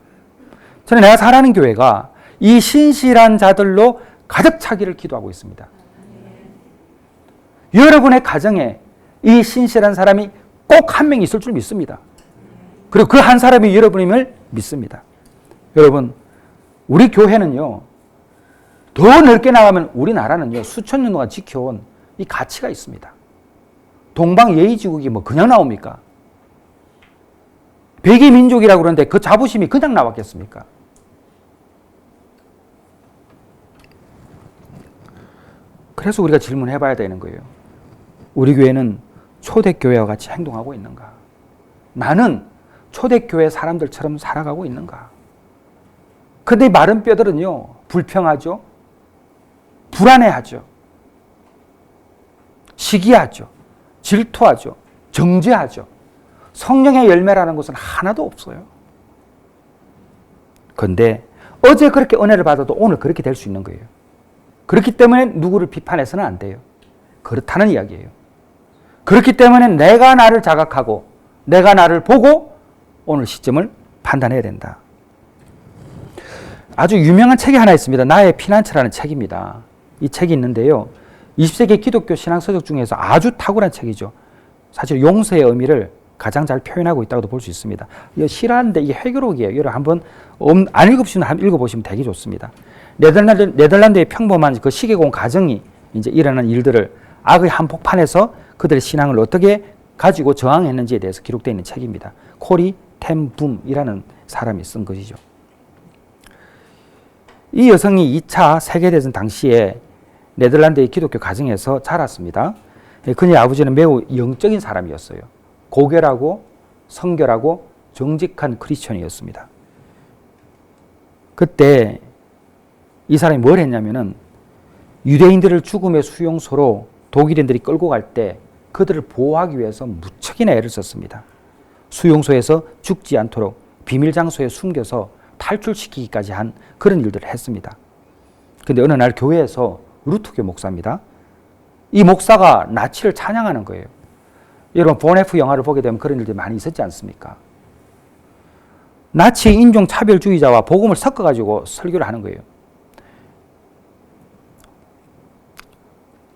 저는 내가 살아가는 교회가 이 신실한 자들로 가득 차기를 기도하고 있습니다. 여러분의 가정에 이 신실한 사람이 꼭 한 명 있을 줄 믿습니다. 그리고 그 한 사람이 여러분임을 믿습니다. 여러분, 우리 교회는요, 더 넓게 나가면 우리나라는요, 수천 년 동안 지켜온 이 가치가 있습니다. 동방예의지국이 뭐 그냥 나옵니까? 백이민족이라고 그러는데 그 자부심이 그냥 나왔겠습니까? 그래서 우리가 질문해 봐야 되는 거예요. 우리 교회는 초대교회와 같이 행동하고 있는가? 나는 초대교회 사람들처럼 살아가고 있는가? 근데 마른 뼈들은요, 불평하죠. 불안해하죠. 시기하죠. 질투하죠. 정죄하죠. 성령의 열매라는 것은 하나도 없어요. 그런데 어제 그렇게 은혜를 받아도 오늘 그렇게 될 수 있는 거예요. 그렇기 때문에 누구를 비판해서는 안 돼요. 그렇다는 이야기예요. 그렇기 때문에 내가 나를 자각하고 내가 나를 보고 오늘 시점을 판단해야 된다. 아주 유명한 책이 하나 있습니다. 나의 피난처라는 책입니다. 이 책이 있는데요. 20세기 기독교 신앙서적 중에서 아주 탁월한 책이죠. 사실 용서의 의미를 가장 잘 표현하고 있다고도 볼 수 있습니다. 이거 실화인데 이게 회교록이에요. 여러분 한번 안 읽으시면 한번 읽어보시면 되게 좋습니다. 네덜란드의 평범한 그 시계공 가정이 이제 일어난 일들을 악의 한복판에서 그들의 신앙을 어떻게 가지고 저항했는지에 대해서 기록되어 있는 책입니다. 코리 텐 붐이라는 사람이 쓴 것이죠. 이 여성이 2차 세계대전 당시에 네덜란드의 기독교 가정에서 자랐습니다. 그녀의 아버지는 매우 영적인 사람이었어요. 고결하고 성결하고 정직한 크리스천이었습니다. 그때 이 사람이 뭘 했냐면은 유대인들을 죽음의 수용소로 독일인들이 끌고 갈 때 그들을 보호하기 위해서 무척이나 애를 썼습니다. 수용소에서 죽지 않도록 비밀 장소에 숨겨서 탈출시키기까지 한 그런 일들을 했습니다. 그런데 어느 날 교회에서 루트교 목사입니다. 이 목사가 나치를 찬양하는 거예요. 여러분 본F 영화를 보게 되면 그런 일들이 많이 있었지 않습니까? 나치 인종차별주의자와 복음을 섞어가지고 설교를 하는 거예요.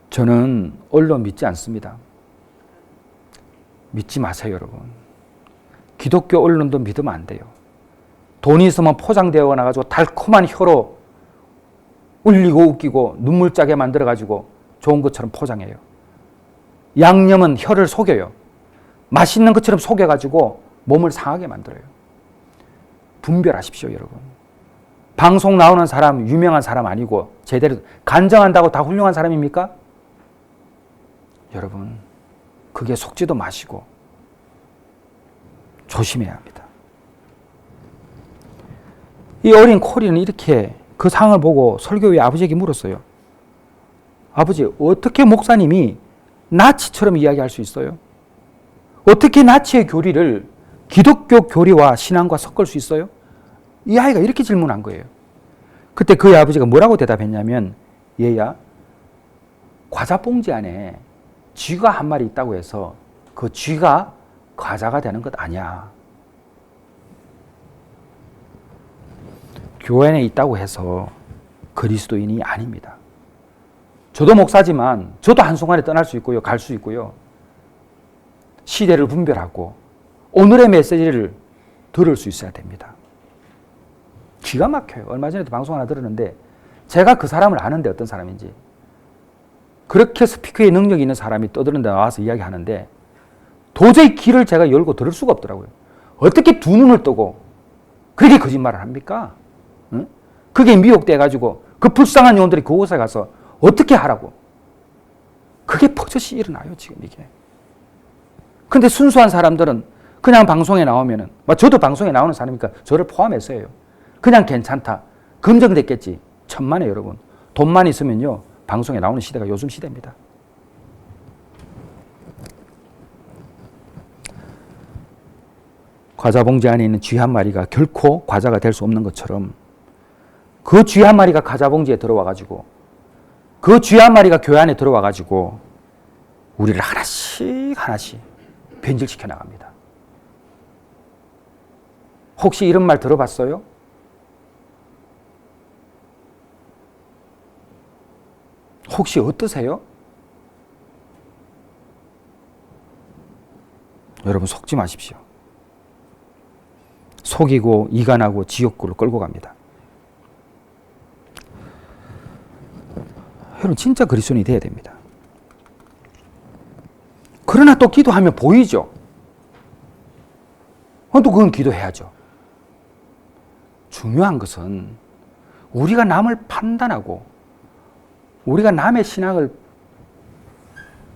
저는 언론 믿지 않습니다. 믿지 마세요, 여러분. 기독교 언론도 믿으면 안 돼요. 돈이 있으면 포장되어 나가지고 달콤한 혀로 울리고 웃기고 눈물 짜게 만들어가지고 좋은 것처럼 포장해요. 양념은 혀를 속여요. 맛있는 것처럼 속여가지고 몸을 상하게 만들어요. 분별하십시오, 여러분. 방송 나오는 사람, 유명한 사람 아니고 제대로 간증한다고 다 훌륭한 사람입니까? 여러분, 그게 속지도 마시고 조심해야 합니다. 이 어린 코리는 이렇게 그 상황을 보고 설교의 아버지에게 물었어요. 아버지, 어떻게 목사님이 나치처럼 이야기할 수 있어요? 어떻게 나치의 교리를 기독교 교리와 신앙과 섞을 수 있어요? 이 아이가 이렇게 질문한 거예요. 그때 그의 아버지가 뭐라고 대답했냐면, 얘야, 과자 봉지 안에 쥐가 한 마리 있다고 해서 그 쥐가 과자가 되는 것 아니야. 교회 안에 있다고 해서 그리스도인이 아닙니다. 저도 목사지만 저도 한순간에 떠날 수 있고요. 갈 수 있고요. 시대를 분별하고 오늘의 메시지를 들을 수 있어야 됩니다. 기가 막혀요. 얼마 전에도 방송 하나 들었는데 제가 그 사람을 아는데 어떤 사람인지. 그렇게 스피커의 능력이 있는 사람이 떠드는 데 나와서 이야기하는데 도저히 귀를 제가 열고 들을 수가 없더라고요. 어떻게 두 눈을 뜨고 그렇게 거짓말을 합니까? 응? 그게 미혹돼가지고 그 불쌍한 영혼들이 그곳에 가서 어떻게 하라고. 그게 버젓이 일어나요, 지금 이게. 근데 순수한 사람들은 그냥 방송에 나오면은, 저도 방송에 나오는 사람이니까 저를 포함해서요. 그냥 괜찮다. 검증됐겠지. 천만에 여러분. 돈만 있으면요. 방송에 나오는 시대가 요즘 시대입니다. 과자 봉지 안에 있는 쥐 한 마리가 결코 과자가 될 수 없는 것처럼 그 쥐 한 마리가 과자 봉지에 들어와가지고 그 쥐 한 마리가 교회 안에 들어와가지고 우리를 하나씩 하나씩 변질시켜 나갑니다. 혹시 이런 말 들어봤어요? 혹시 어떠세요? 여러분 속지 마십시오. 속이고 이간하고 지옥으로 끌고 갑니다. 여러분 진짜 그리스도인이 돼야 됩니다. 그러나 또 기도하면 보이죠. 또 그건 기도해야죠. 중요한 것은 우리가 남을 판단하고 우리가 남의 신앙을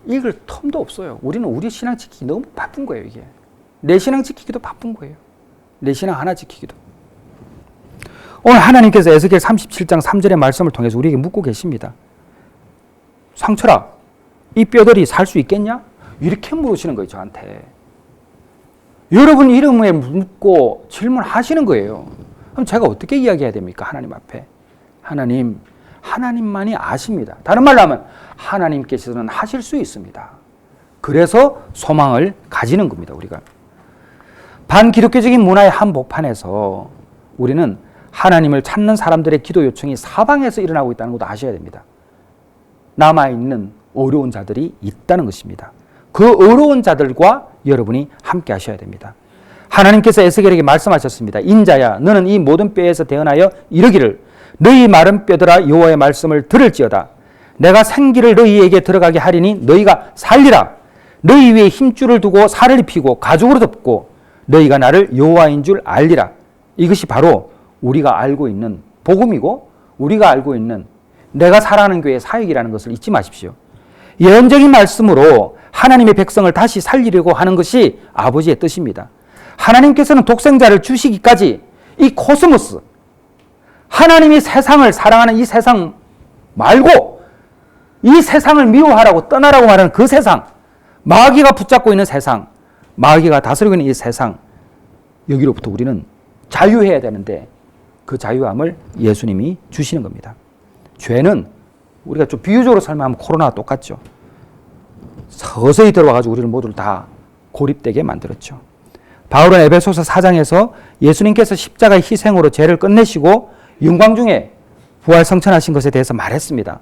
읽을 텀도 없어요. 우리는 우리 신앙 지키기 너무 바쁜 거예요, 이게. 내 신앙 지키기도 바쁜 거예요. 내 신앙 하나 지키기도. 오늘 하나님께서 에스겔 37장 3절의 말씀을 통해서 우리에게 묻고 계십니다. 상철아, 이 뼈들이 살 수 있겠냐? 이렇게 물으시는 거예요, 저한테. 여러분 이름에 묻고 질문하시는 거예요. 그럼 제가 어떻게 이야기해야 됩니까? 하나님 앞에. 하나님만이 아십니다. 다른 말로 하면 하나님께서는 하실 수 있습니다. 그래서 소망을 가지는 겁니다, 우리가. 반기독교적인 문화의 한복판에서 우리는 하나님을 찾는 사람들의 기도 요청이 사방에서 일어나고 있다는 것도 아셔야 됩니다. 남아있는 어려운 자들이 있다는 것입니다. 그 어려운 자들과 여러분이 함께 하셔야 됩니다. 하나님께서 에스겔에게 말씀하셨습니다. 인자야, 너는 이 모든 뼈에서 태어나여 이르기를 너희 마른 뼈들아 여호와의 말씀을 들을지어다. 내가 생기를 너희에게 들어가게 하리니 너희가 살리라. 너희 위에 힘줄을 두고 살을 입히고 가죽으로 덮고 너희가 나를 여호와인 줄 알리라. 이것이 바로 우리가 알고 있는 복음이고 우리가 알고 있는 내가 살아가는 교회의 사역이라는 것을 잊지 마십시오. 예언적인 말씀으로 하나님의 백성을 다시 살리려고 하는 것이 아버지의 뜻입니다. 하나님께서는 독생자를 주시기까지 이 코스모스, 하나님이 세상을 사랑하는 이 세상 말고 이 세상을 미워하라고 떠나라고 말하는 그 세상, 마귀가 붙잡고 있는 세상, 마귀가 다스리고 있는 이 세상, 여기로부터 우리는 자유해야 되는데 그 자유함을 예수님이 주시는 겁니다. 죄는 우리가 좀 비유적으로 설명하면 코로나와 똑같죠. 서서히 들어와가지고 우리를 모두를 다 고립되게 만들었죠. 바울은 에베소서 4장에서 예수님께서 십자가의 희생으로 죄를 끝내시고 영광 중에 부활성천하신 것에 대해서 말했습니다.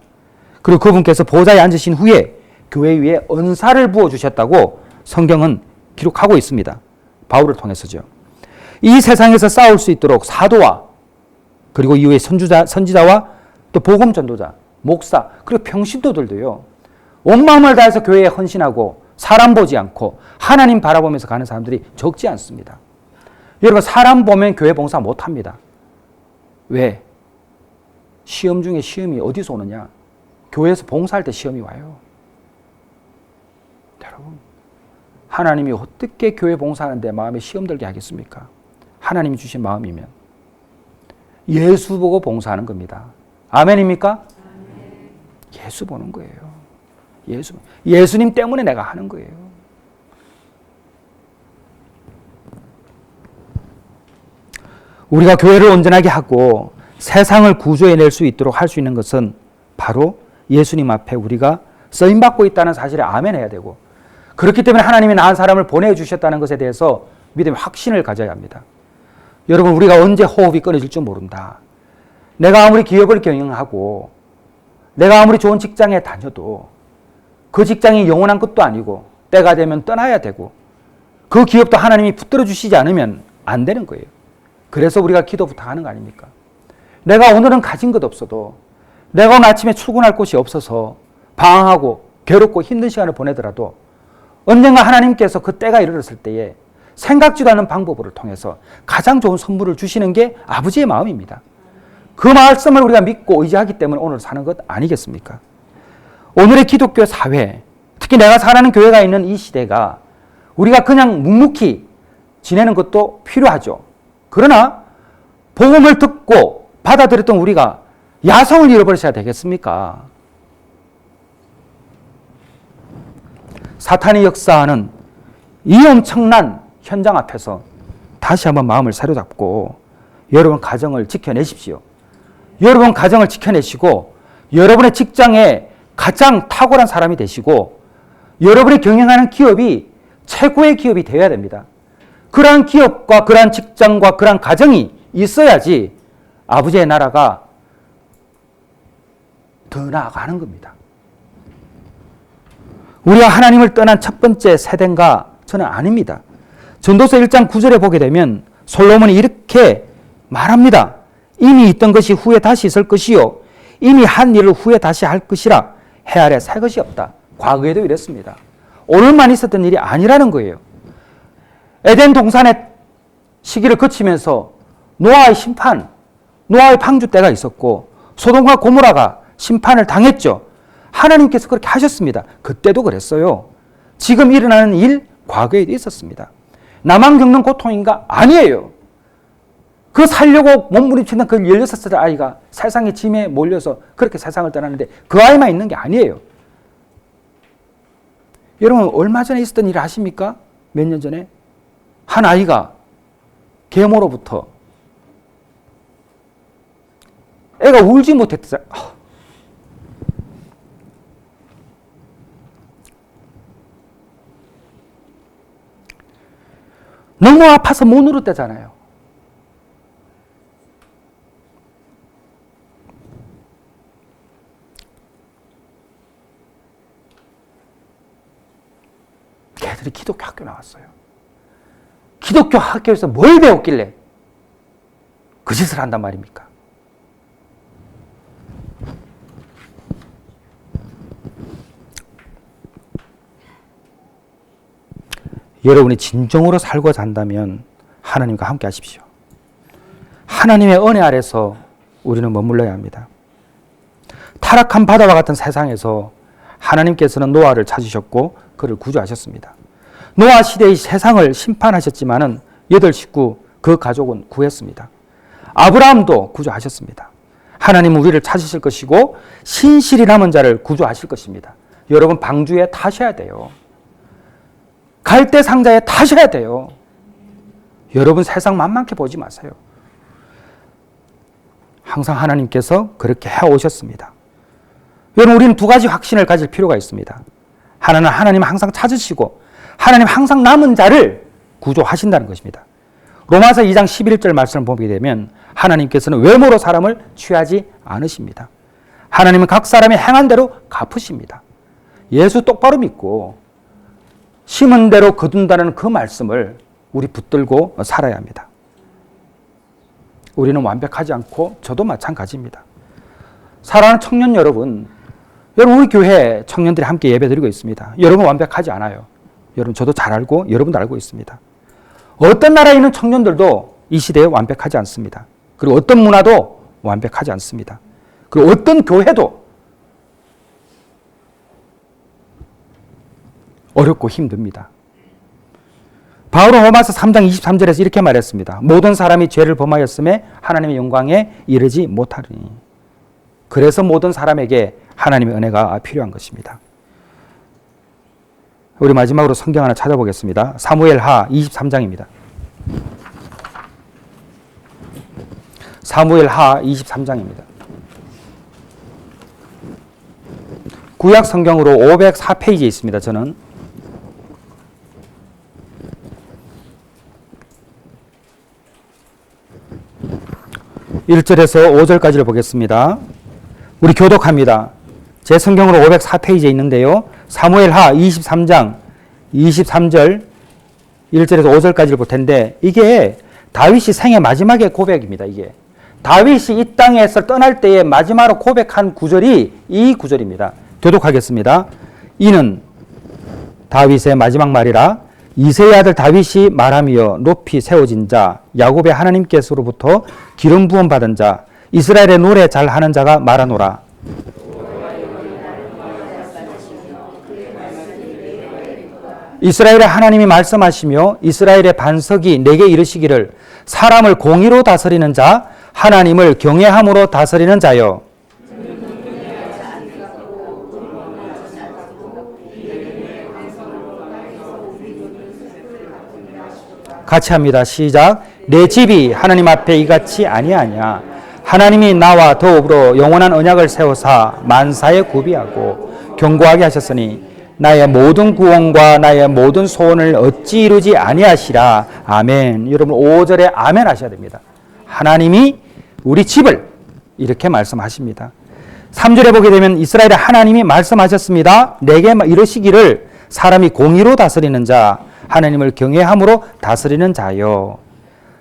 그리고 그분께서 보좌에 앉으신 후에 교회 위에 은사를 부어주셨다고 성경은 기록하고 있습니다. 바울을 통해서죠. 이 세상에서 싸울 수 있도록 사도와 그리고 이후에 선지자와 또 복음 전도자, 목사, 그리고 평신도들도요. 온 마음을 다해서 교회에 헌신하고 사람 보지 않고 하나님 바라보면서 가는 사람들이 적지 않습니다. 여러분, 사람 보면 교회 봉사 못합니다. 왜? 시험 중에 시험이 어디서 오느냐? 교회에서 봉사할 때 시험이 와요. 여러분, 하나님이 어떻게 교회 봉사하는데 마음에 시험 들게 하겠습니까? 하나님이 주신 마음이면. 예수 보고 봉사하는 겁니다. 아멘입니까? 예수 보는 거예요. 예수님 때문에 내가 하는 거예요. 우리가 교회를 온전하게 하고 세상을 구조해낼 수 있도록 할 수 있는 것은 바로 예수님 앞에 우리가 쓰임받고 있다는 사실에 아멘해야 되고, 그렇기 때문에 하나님이 나은 사람을 보내주셨다는 것에 대해서 믿음의 확신을 가져야 합니다. 여러분, 우리가 언제 호흡이 끊어질 줄 모른다. 내가 아무리 기업을 경영하고 내가 아무리 좋은 직장에 다녀도 그 직장이 영원한 것도 아니고 때가 되면 떠나야 되고 그 기업도 하나님이 붙들어 주시지 않으면 안 되는 거예요. 그래서 우리가 기도부터 하는 거 아닙니까? 내가 오늘은 가진 것 없어도, 내가 오늘 아침에 출근할 곳이 없어서 방황하고 괴롭고 힘든 시간을 보내더라도 언젠가 하나님께서 그 때가 이르렀을 때에 생각지도 않은 방법을 통해서 가장 좋은 선물을 주시는 게 아버지의 마음입니다. 그 말씀을 우리가 믿고 의지하기 때문에 오늘 사는 것 아니겠습니까? 오늘의 기독교 사회, 특히 내가 살아가는 교회가 있는 이 시대가 우리가 그냥 묵묵히 지내는 것도 필요하죠. 그러나 복음을 듣고 받아들였던 우리가 야성을 잃어버리셔야 되겠습니까? 사탄이 역사하는 이 엄청난 현장 앞에서 다시 한번 마음을 사로잡고 여러분 가정을 지켜내십시오. 여러분 가정을 지켜내시고 여러분의 직장에 가장 탁월한 사람이 되시고 여러분이 경영하는 기업이 최고의 기업이 되어야 됩니다. 그러한 기업과 그러한 직장과 그러한 가정이 있어야지 아버지의 나라가 더 나아가는 겁니다. 우리가 하나님을 떠난 첫 번째 세대인가? 저는 아닙니다. 전도서 1장 9절에 보게 되면 솔로몬이 이렇게 말합니다. 이미 있던 것이 후에 다시 있을 것이요 이미 한 일을 후에 다시 할 것이라 해 아래 새 것이 없다. 과거에도 이랬습니다. 오늘만 있었던 일이 아니라는 거예요. 에덴 동산의 시기를 거치면서 노아의 심판, 노아의 방주 때가 있었고 소돔과 고모라가 심판을 당했죠. 하나님께서 그렇게 하셨습니다. 그때도 그랬어요. 지금 일어나는 일, 과거에도 있었습니다. 나만 겪는 고통인가? 아니에요. 그 살려고 몸부림치는 그 16살 아이가 세상의 짐에 몰려서 그렇게 세상을 떠나는데 그 아이만 있는 게 아니에요. 여러분, 얼마 전에 있었던 일 아십니까? 몇 년 전에? 한 아이가 계모로부터 애가 울지 못했다. 너무 아파서 못 울었다잖아요. 걔들이 기독교 학교 나왔어요. 기독교 학교에서 뭘 배웠길래 그 짓을 한단 말입니까? 여러분이 진정으로 살고자 한다면 하나님과 함께 하십시오. 하나님의 은혜 아래서 우리는 머물러야 합니다. 타락한 바다와 같은 세상에서 하나님께서는 노아를 찾으셨고 그를 구조하셨습니다. 노아 시대의 세상을 심판하셨지만은 8식구 그 가족은 구했습니다. 아브라함도 구조하셨습니다. 하나님은 우리를 찾으실 것이고 신실히 남은 자를 구조하실 것입니다. 여러분 방주에 타셔야 돼요. 갈대 상자에 타셔야 돼요. 여러분 세상 만만케 보지 마세요. 항상 하나님께서 그렇게 해오셨습니다. 여러분 우리는 두 가지 확신을 가질 필요가 있습니다. 하나는 하나님 항상 찾으시고 하나님 항상 남은 자를 구조하신다는 것입니다. 로마서 2장 11절 말씀을 보게 되면 하나님께서는 외모로 사람을 취하지 않으십니다. 하나님은 각 사람이 행한 대로 갚으십니다. 예수 똑바로 믿고 심은 대로 거둔다는 그 말씀을 우리 붙들고 살아야 합니다. 우리는 완벽하지 않고 저도 마찬가지입니다. 사랑하는 청년 여러분, 우리 교회 청년들이 함께 예배드리고 있습니다. 여러분 완벽하지 않아요. 여러분 저도 잘 알고 여러분도 알고 있습니다. 어떤 나라에 있는 청년들도 이 시대에 완벽하지 않습니다. 그리고 어떤 문화도 완벽하지 않습니다. 그리고 어떤 교회도 어렵고 힘듭니다. 바울은 로마서 3장 23절에서 이렇게 말했습니다. 모든 사람이 죄를 범하였음에 하나님의 영광에 이르지 못하리니. 그래서 모든 사람에게 하나님의 은혜가 필요한 것입니다. 우리 마지막으로 성경 하나 찾아보겠습니다. 사무엘하 23장입니다. 사무엘하 23장입니다. 구약 성경으로 504페이지에 있습니다. 저는 1절에서 5절까지를 보겠습니다. 우리 교독합니다. 제 성경으로 504페이지에 있는데요. 사무엘하 23장 23절 1절에서 5절까지를 볼 텐데 이게 다윗이 생애 마지막의 고백입니다. 이게 다윗이 이 땅에서 떠날 때에 마지막으로 고백한 구절이 이 구절입니다. 교독하겠습니다. 이는 다윗의 마지막 말이라 이새의 아들 다윗이 말하며 높이 세워진 자 야곱의 하나님께서로부터 기름 부음 받은 자 이스라엘의 노래 잘하는 자가 말하노라. 이스라엘의 하나님이 말씀하시며 이스라엘의 반석이 내게 이르시기를 사람을 공의로 다스리는 자 하나님을 경외함으로 다스리는 자여. 같이 합니다. 시작. 내 집이 하나님 앞에 이같이 아니하냐. 하나님이 나와 더불어 영원한 언약을 세우사 만사에 구비하고 견고하게 하셨으니 나의 모든 구원과 나의 모든 소원을 어찌 이루지 아니하시라. 아멘. 여러분 5절에 아멘 하셔야 됩니다. 하나님이 우리 집을 이렇게 말씀하십니다. 3절에 보게 되면 이스라엘의 하나님이 말씀하셨습니다. 내게 이르시기를 사람이 공의로 다스리는 자 하나님을 경외함으로 다스리는 자요.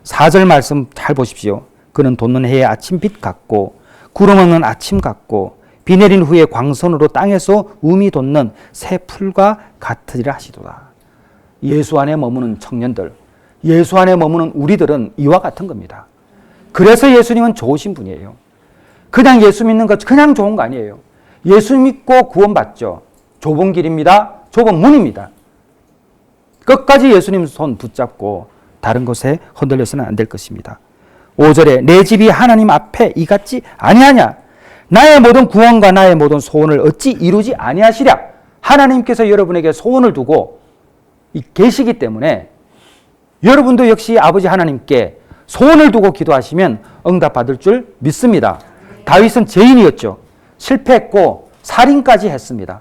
4절 말씀 잘 보십시오. 그는 돋는 해의 아침빛 같고 구름 없는 아침 같고 비 내린 후에 광선으로 땅에서 움이 돋는 새 풀과 같으리라 하시도다. 예수 안에 머무는 청년들, 예수 안에 머무는 우리들은 이와 같은 겁니다. 그래서 예수님은 좋으신 분이에요. 그냥 예수 믿는 것 그냥 좋은 거 아니에요. 예수 믿고 구원받죠. 좁은 길입니다. 좁은 문입니다. 끝까지 예수님 손 붙잡고 다른 것에 흔들려서는 안 될 것입니다. 5절에 내 집이 하나님 앞에 이같지 아니하냐. 나의 모든 구원과 나의 모든 소원을 어찌 이루지 아니하시랴. 하나님께서 여러분에게 소원을 두고 계시기 때문에 여러분도 역시 아버지 하나님께 소원을 두고 기도하시면 응답받을 줄 믿습니다. 다윗은 죄인이었죠. 실패했고 살인까지 했습니다.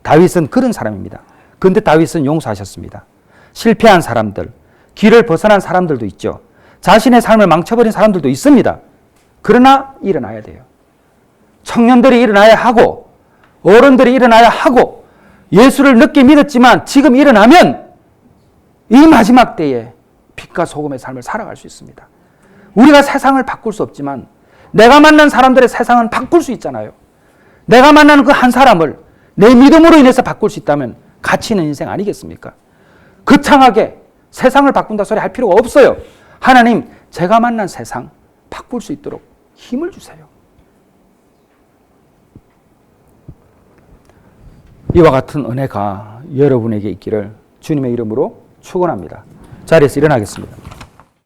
다윗은 그런 사람입니다. 그런데 다윗은 용서하셨습니다. 실패한 사람들, 길을 벗어난 사람들도 있죠. 자신의 삶을 망쳐버린 사람들도 있습니다. 그러나 일어나야 돼요. 청년들이 일어나야 하고 어른들이 일어나야 하고 예수를 늦게 믿었지만 지금 일어나면 이 마지막 때에 빛과 소금의 삶을 살아갈 수 있습니다. 우리가 세상을 바꿀 수 없지만 내가 만난 사람들의 세상은 바꿀 수 있잖아요. 내가 만나는 그 한 사람을 내 믿음으로 인해서 바꿀 수 있다면 가치 있는 인생 아니겠습니까? 거창하게 세상을 바꾼다 소리 할 필요가 없어요. 하나님, 제가 만난 세상 바꿀 수 있도록 힘을 주세요. 이와 같은 은혜가 여러분에게 있기를 주님의 이름으로 축원합니다. 자리에서 일어나겠습니다.